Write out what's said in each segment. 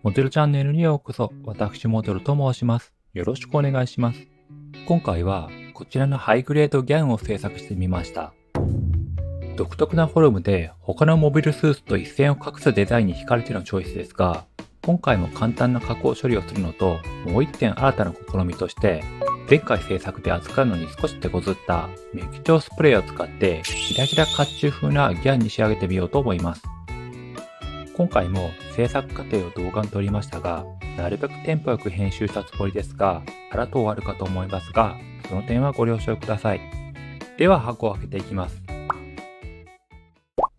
モデルチャンネルにようこそ。私モデルと申します。よろしくお願いします。今回はこちらのハイグレードギャンを制作してみました。独特なフォルムで他のモビルスーツと一線を画すデザインに惹かれてのチョイスですが、今回も簡単な加工処理をするのと、もう一点新たな試みとして、前回制作で扱うのに少し手こずったメキ調スプレーを使ってキラキラ甲冑風なギャンに仕上げてみようと思います。今回も制作過程を動画に撮りましたが、なるべくテンポよく編集したつもりですが、あらと終わるかと思いますが、その点はご了承ください。では箱を開けていきます。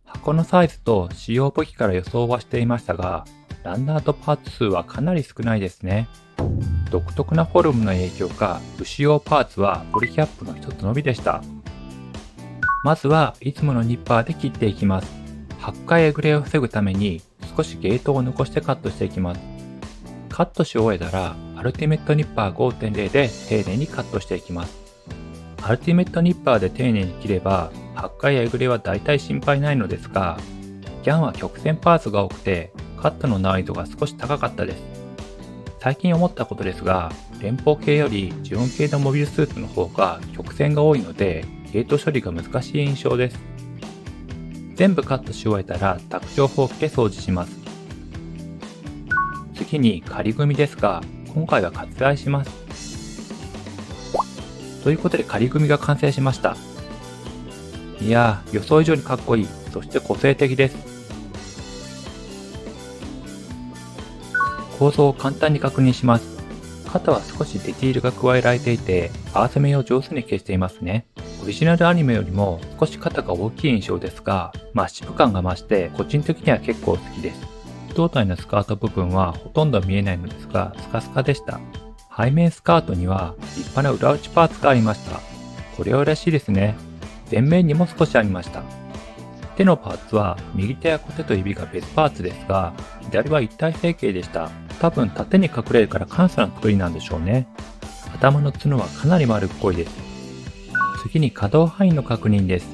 箱のサイズと使用武器から予想はしていましたが、ランナーとパーツ数はかなり少ないですね。独特なフォルムの影響か、不使用パーツはポリキャップの一つのみでした。まずはいつものニッパーで切っていきます。発火えぐれを防ぐために少しゲートを残してカットしていきます。カットし終えたらアルティメットニッパー 5.0 で丁寧にカットしていきます。アルティメットニッパーで丁寧に切れば発火やえぐれは大体心配ないのですが、ギャンは曲線パーツが多くてカットの難易度が少し高かったです。最近思ったことですが、連邦系よりジオン系のモビルスーツの方が曲線が多いのでゲート処理が難しい印象です。全部カットし終えたら卓上ほうきで掃除します。次に仮組みですが、今回は割愛します。ということで仮組みが完成しました。いやー、予想以上にかっこいい、そして個性的です。構造を簡単に確認します。肩は少しディティールが加えられていて、合わせ目を上手に消していますね。オリジナルアニメよりも少し肩が大きい印象ですが、マッシブ感が増して個人的には結構好きです。胴体のスカート部分はほとんど見えないのですが、スカスカでした。背面スカートには立派な裏打ちパーツがありました。これは嬉しいですね。前面にも少しありました。手のパーツは右手や小手と指が別パーツですが、左は一体成形でした。多分縦に隠れるから簡素な作りなんでしょうね。頭の角はかなり丸っこいです。次に可動範囲の確認です。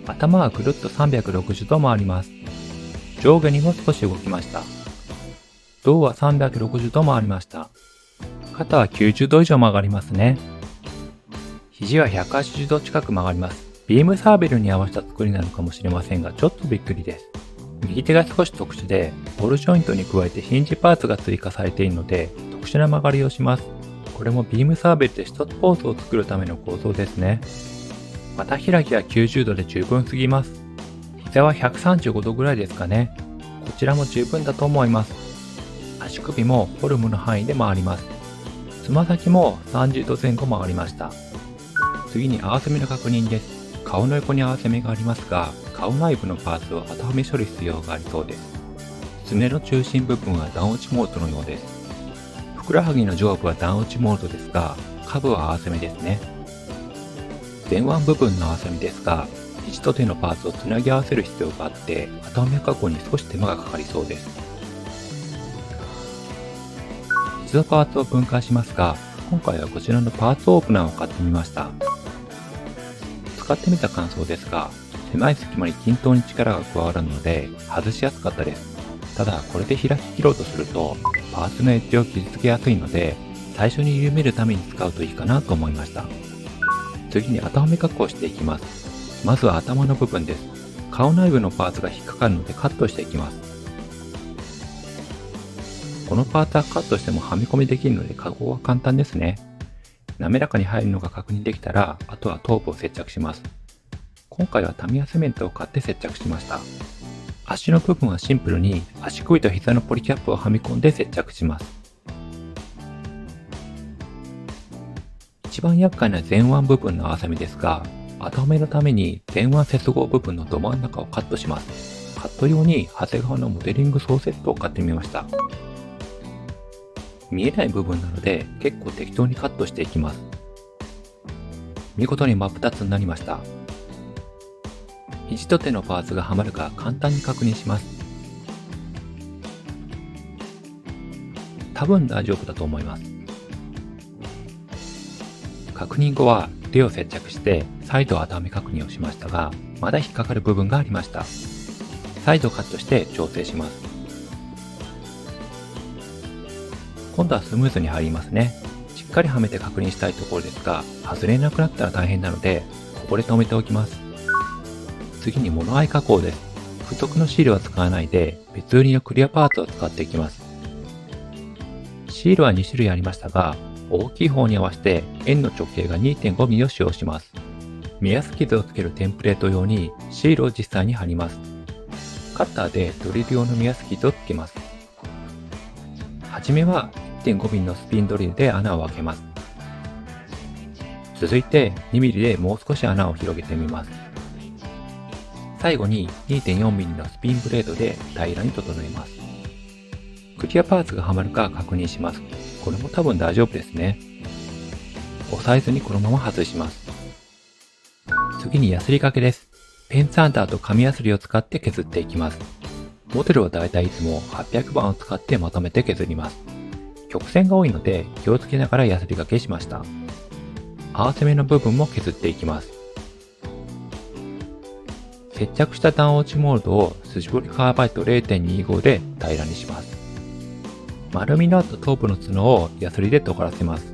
頭はぐるっと360度回ります。上下にも少し動きました。胴は360度回りました。肩は90度以上曲がりますね。肘は180度近く曲がります。ビームサーベルに合わせた作りなのかもしれませんが、ちょっとびっくりです。右手が少し特殊で、ボールジョイントに加えてヒンジパーツが追加されているので、特殊な曲がりをします。これもビームサーベルで一つポーズを作るための構造ですね。股開きは90度で十分すぎます。膝は135度ぐらいですかね。こちらも十分だと思います。足首もフォルムの範囲で回ります。つま先も30度前後曲がりました。次に合わせ目の確認です。顔の横に合わせ目がありますが、顔内部のパーツを後はめ処理必要がありそうです。すねの中心部分は段落ちモードのようです。ふくらはぎの上部は段落ちモードですが、下部は合わせ目ですね。前腕部分の合わせ目ですが、肘と手のパーツをつなぎ合わせる必要があって、後はめ加工に少し手間がかかりそうです。一度パーツを分解しますが、今回はこちらのパーツオープナーを買ってみました。使ってみた感想ですが、狭い隙間に均等に力が加わるので外しやすかったです。ただこれで開き切ろうとするとパーツのエッジを傷つけやすいので、最初に緩めるために使うといいかなと思いました。次に頭目加工していきます。まずは頭の部分です。顔内部のパーツが引っかかるのでカットしていきます。このパーツはカットしてもはめ込みできるので加工は簡単ですね。滑らかに入るのが確認できたら、あとは頭部を接着します。今回はタミヤセメントを買って接着しました。足の部分はシンプルに足首と膝のポリキャップをはめ込んで接着します。一番厄介な前腕部分の合わせ目ですが、後目のために前腕接合部分のど真ん中をカットします。カット用に長谷川のモデリング総セットを買ってみました。見えない部分なので結構適当にカットしていきます。見事に真っ二つになりました。肘と手のパーツがはまるか簡単に確認します。多分大丈夫だと思います。確認後は手を接着して再度頭目確認をしましたが、まだ引っかかる部分がありました。再度カットして調整します。今度はスムーズに入りますね。しっかりはめて確認したいところですが、外れなくなったら大変なので、ここで止めておきます。次に物合い加工です。付属のシールは使わないで、別売りのクリアパーツを使っていきます。シールは2種類ありましたが、大きい方に合わせて円の直径が 2.5mm を使用します。目安傷をつけるテンプレート用にシールを実際に貼ります。カッターでドリル用の目安傷をつけます。はじめは 1.5mm のスピンドリルで穴を開けます。続いて 2mm でもう少し穴を広げてみます。最後に 2.4mm のスピンブレードで平らに整えます。クリアパーツがはまるか確認します。これも多分大丈夫ですね。押さえずにこのまま外します。次にヤスリ掛けです。ペンサンダーと紙ヤスリを使って削っていきます。モデルはだいたいいつも800番を使ってまとめて削ります。曲線が多いので気をつけながらヤスリ掛けしました。合わせ目の部分も削っていきます。接着した段落ちモールドを筋彫りカーバイト 0.25 で平らにします。丸みのあった頭部の角をヤスリで尖らせます。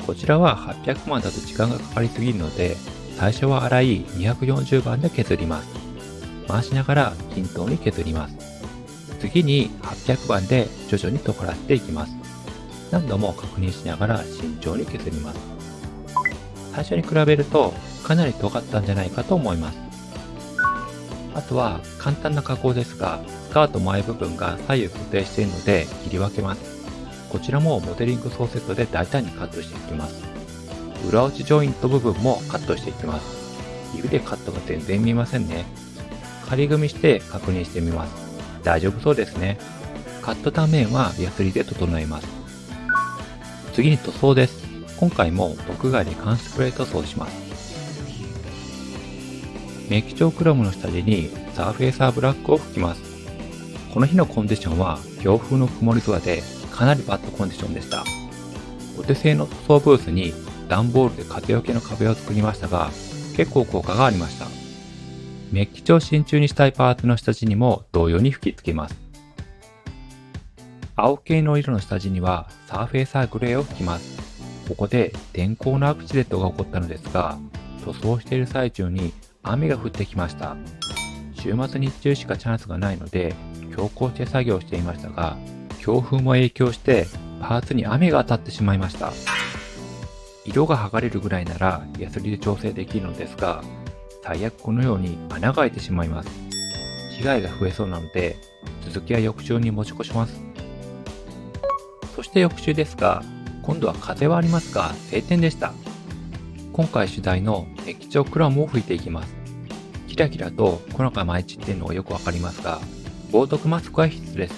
こちらは800番だと時間がかかりすぎるので、最初は粗い240番で削ります。回しながら均等に削ります。次に800番で徐々に尖らせていきます。何度も確認しながら慎重に削ります。最初に比べるとかなり尖ったんじゃないかと思います。あとは簡単な加工ですが、スカート前部分が左右固定しているので切り分けます。こちらもモデリングソーセットで大胆にカットしていきます。裏打ちジョイント部分もカットしていきます。指でカットが全然見えませんね。仮組みして確認してみます。大丈夫そうですね。カット断面はヤスリで整えます。次に塗装です。今回も屋外で缶スプレー塗装します。メッキ調クロムの下地にサーフェイサーブラックを吹きます。この日のコンディションは強風の曇り空でかなりバッドコンディションでした。お手製の塗装ブースに段ボールで風よけの壁を作りましたが、結構効果がありました。メッキ調真鍮にしたいパーツの下地にも同様に吹き付けます。青系の色の下地にはサーフェイサーグレーを吹きます。ここで天候のアクシデントが起こったのですが、塗装している最中に雨が降ってきました。週末日中しかチャンスがないので強行して作業していましたが、強風も影響してパーツに雨が当たってしまいました。色が剥がれるぐらいならヤスリで調整できるのですが、最悪このように穴が開いてしまいます。被害が増えそうなので、続きは翌週に持ち越します。そして翌週ですが、今度は風はありますが晴天でした。今回主題のメッキ調クロムを吹いていきます。キラキラと粉が舞い散っているのがよくわかりますが、防毒マスクは必須です。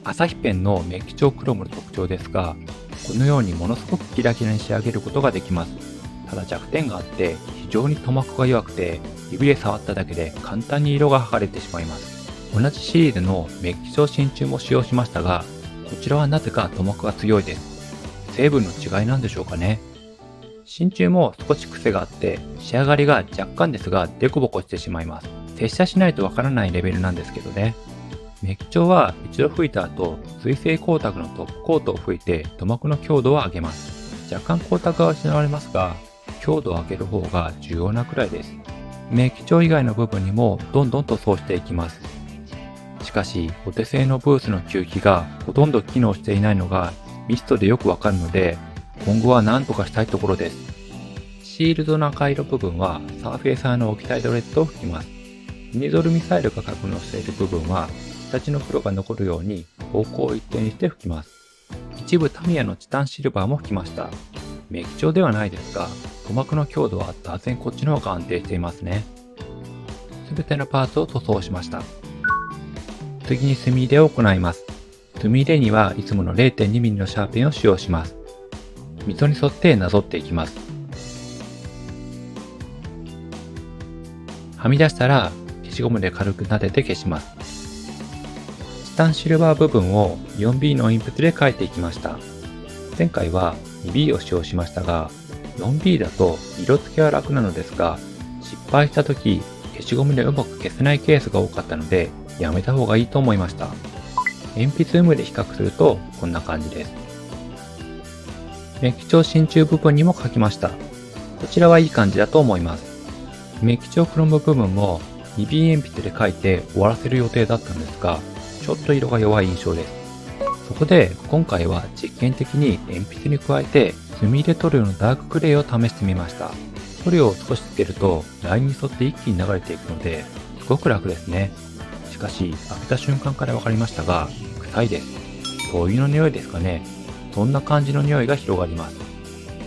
朝日ペンのメッキ調クロムの特徴ですが、このようにものすごくキラキラに仕上げることができます。ただ弱点があって非常に塗膜が弱くて、指で触っただけで簡単に色が剥がれてしまいます。同じシリーズのメッキ調真鍮も使用しましたが、こちらはなぜか塗膜が強いです。成分の違いなんでしょうかね。真鍮も少し癖があって仕上がりが若干ですがデコボコしてしまいます。接写しないとわからないレベルなんですけどね。メッキ調は一度拭いた後、水性光沢のトップコートを拭いて塗膜の強度を上げます。若干光沢は失われますが、強度を上げる方が重要なくらいです。メッキ調以外の部分にもどんどん塗装していきます。しかし、お手製のブースの吸気がほとんど機能していないのがミストでよくわかるので、今後は何とかしたいところです。シールドの赤色部分はサーフェイサーのオキサイドレッドを吹きます。ミニドルミサイルが格納している部分は下地の黒が残るように方向を一定にして吹きます。一部タミヤのチタンシルバーも吹きました。メッキ調ではないですが、塗膜の強度は断然こっちの方が安定していますね。すべてのパーツを塗装しました。次に墨入れを行います。墨入れにはいつもの 0.2mm のシャーペンを使用します。溝に沿ってなぞっていきます。はみ出したら消しゴムで軽く撫でて消します。チタンシルバー部分を 4B の鉛筆で描いていきました。前回は 2B を使用しましたが、4B だと色付けは楽なのですが、失敗した時消しゴムでうまく消せないケースが多かったのでやめた方がいいと思いました。鉛筆有無で比較するとこんな感じです。メッキ帳真鍮部分にも書きました。こちらはいい感じだと思います。メッキ帳クロム部分も 2B 鉛筆で書いて終わらせる予定だったんですが、ちょっと色が弱い印象です。そこで今回は実験的に鉛筆に加えて墨入れ塗料のダークグレーを試してみました。塗料を少しつけるとラインに沿って一気に流れていくので、すごく楽ですね。しかし開けた瞬間から分かりましたが、臭いです。灯油の匂いですかね。そんな感じの匂いが広がります。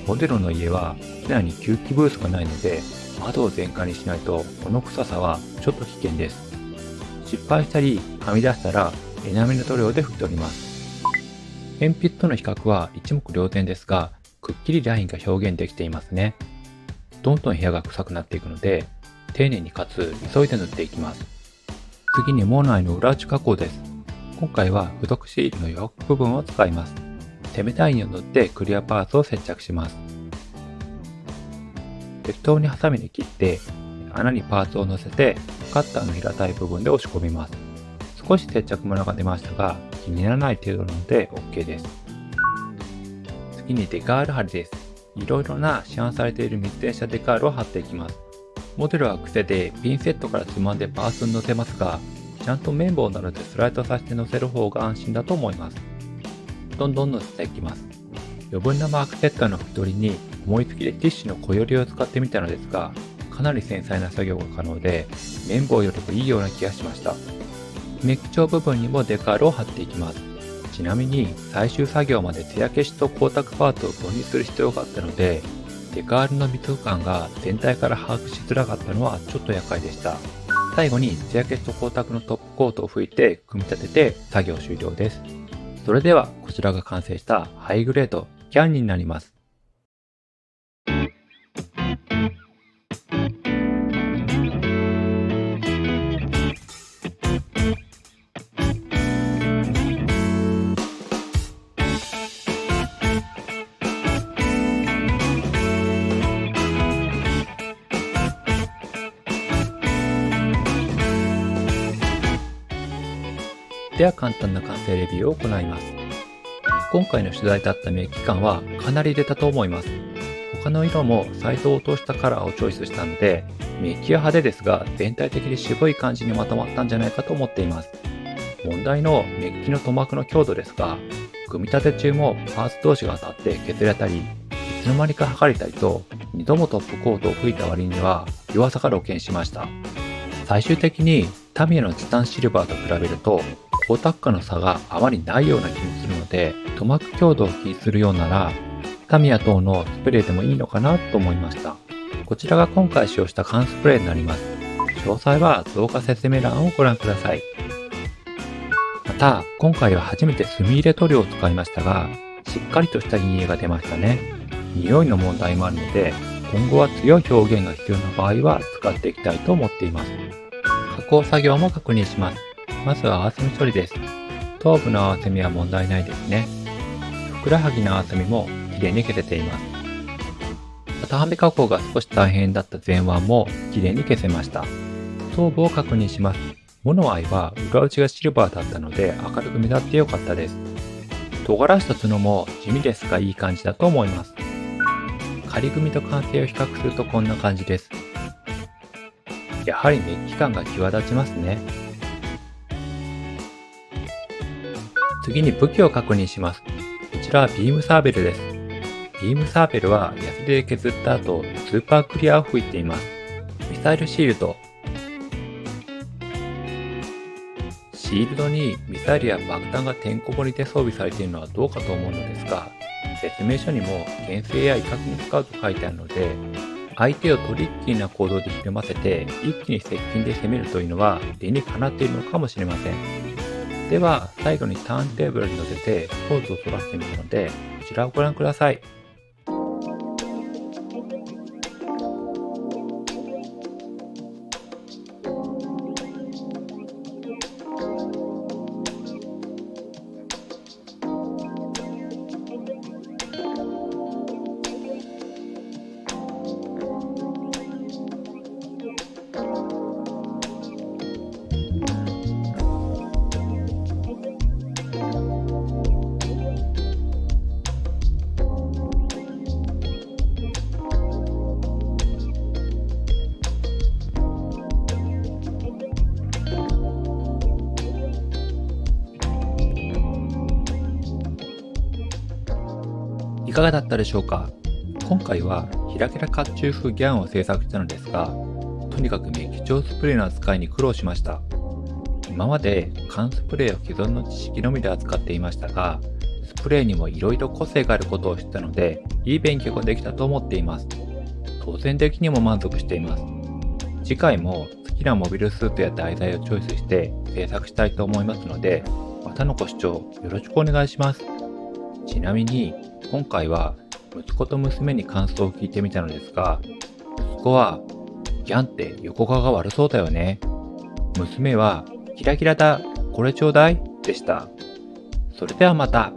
モデルの家は機内に吸気ブースがないので、窓を全開にしないとこの臭さはちょっと危険です。失敗したりはみ出したらエナメル塗料で拭き取ります。鉛筆との比較は一目瞭然ですが、くっきりラインが表現できていますね。どんどん部屋が臭くなっていくので、丁寧にかつ急いで塗っていきます。次に門内の裏打ち加工です。今回は付属シールの余白部分を使います。攻めたいにを塗ってクリアパーツを接着します。適当にハサミで切って穴にパーツを乗せてカッターの平たい部分で押し込みます。少し接着ムラが出ましたが気にならない程度なので OK です。次にデカール貼りです。いろいろな市販されている密閉したデカールを貼っていきます。モデルは癖でピンセットからつまんでパーツに乗せますが、ちゃんと綿棒などでスライドさせて乗せる方が安心だと思います。どんどん乗せていきます。余分なマークセッターの拭き取りに思いつきでティッシュの小よりを使ってみたのですが、かなり繊細な作業が可能で、綿棒よりもいいような気がしました。メッキ帳部分にもデカールを貼っていきます。ちなみに最終作業まで艶消しと光沢パーツを分離する必要があったので、デカールの密度感が全体から把握しづらかったのはちょっと厄介でした。最後に艶消しと光沢のトップコートを拭いて組み立てて作業終了です。それではこちらが完成したハイグレードキャンになります。では簡単な完成レビューを行います。今回の取材だったメッキ感はかなり出たと思います。他の色もサイズを落としたカラーをチョイスしたので、メッキは派手ですが全体的に渋い感じにまとまったんじゃないかと思っています。問題のメッキの塗膜の強度ですが、組み立て中もパーツ同士が当たって削れたり、いつの間にか剥がれたりと、2度もトップコートを吹いた割には弱さが露見しました。最終的にタミヤのチタンシルバーと比べると光沢感の差があまりないような気もするので、塗膜強度を気にするようならタミヤ等のスプレーでもいいのかなと思いました。こちらが今回使用した缶スプレーになります。詳細は動画説明欄をご覧ください。また今回は初めて墨入れ塗料を使いましたが、しっかりとした陰影が出ましたね。匂いの問題もあるので、今後は強い表現が必要な場合は使っていきたいと思っています。加工作業も確認します。まずは合わせ目処理です。頭部の合わせ目は問題ないですね。ふくらはぎの合わせ目もきれいに消せています。肩はめ加工が少し大変だった前腕もきれいに消せました。頭部を確認します。モノアイは裏打ちがシルバーだったので明るく目立ってよかったです。尖らした角も地味ですがいい感じだと思います。仮組みと完成を比較するとこんな感じです。やはりメッキ感が際立ちますね。次に武器を確認します。こちらはビームサーベルです。ビームサーベルはヤスリで削った後、スーパークリアを吹いています。ミサイルシールド。シールドにミサイルや爆弾がてんこ盛りで装備されているのはどうかと思うのですが、説明書にも牽制や威嚇に使うと書いてあるので、相手をトリッキーな行動でひるませて一気に接近で攻めるというのは理にかなっているのかもしれません。では最後にターンテーブルに乗せてポーズを取らせてみたので、こちらをご覧ください。かがだったでしょうか。今回はキラキラ甲冑風ギャンを制作したのですが、とにかくメッキ調スプレーの扱いに苦労しました。今まで缶スプレーを既存の知識のみで扱っていましたが、スプレーにも色々個性があることを知ったので、いい勉強ができたと思っています。当然的にも満足しています。次回も好きなモビルスーツや題材をチョイスして制作したいと思いますので、またのご視聴よろしくお願いします。ちなみに今回は息子と娘に感想を聞いてみたのですが、息子はギャンって横顔が悪そうだよね。娘はキラキラだ、これちょうだいでした。それではまた。